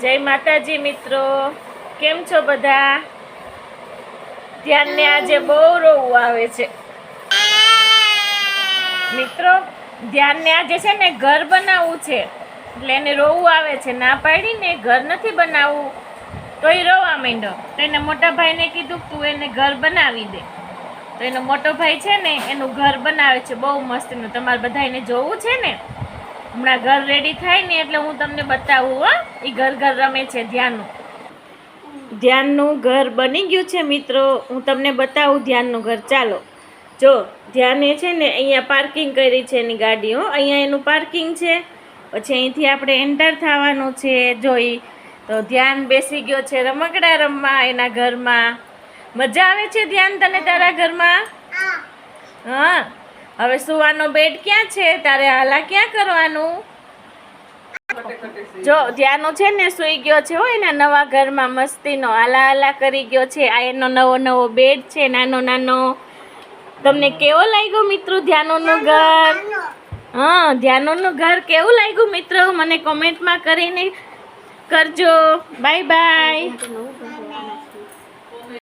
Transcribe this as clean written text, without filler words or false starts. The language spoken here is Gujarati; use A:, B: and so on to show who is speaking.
A: જય માતાજી મિત્રો, કેમ છો બધા? ધ્યાનને આજે બહુ રોવું આવે છે મિત્રો. ધ્યાનને આજે છે ને ઘર બનાવવું છે, એટલે એને રોવું આવે છે. ના પાડીને ઘર નથી બનાવવું તો એ રોવા માંડ્યો. તો એને મોટા ભાઈને કીધું તું એને ઘર બનાવી દે. તો એનો મોટો ભાઈ છે ને એનું ઘર બનાવે છે બહુ મસ્તનું. તમારે બધાને જોવું છે ને? હમણાં ઘર રેડી થાય ને એટલે હું તમને બતાવું. હો, એ ઘર રમે છે. ધ્યાનનું ઘર બની ગયું છે મિત્રો. હું તમને બતાવું ધ્યાનનું ઘર. ચાલો જો, ધ્યાને છે ને અહીંયા પાર્કિંગ કરી છે એની ગાડી. હો, અહીંયા એનું પાર્કિંગ છે. પછી અહીંથી આપણે એન્ટર થવાનું છે. જોઈ તો ધ્યાન બેસી ગયો છે રમકડા રમવા એના ઘરમાં. મજા આવે છે ધ્યાન તને તારા ઘરમાં? હા, હવે સુવાનો બેડ ક્યાં છે? તારે હાલા ક્યાં કરવાનું? જો ધ્યાનો છે ને સૂઈ ગયો છે. હો, એના નવા ઘરમાં મસ્તીનો હાલા કરી ગયો છે. આ એનો નવો બેડ છે, નાનો. તમને કેવો લાગ્યો મિત્રો ધ્યાનોનું ઘર? હા, ધ્યાનોનું ઘર કેવું લાગ્યું મિત્રો? મને કોમેન્ટમાં કરીને કરજો. Bye bye.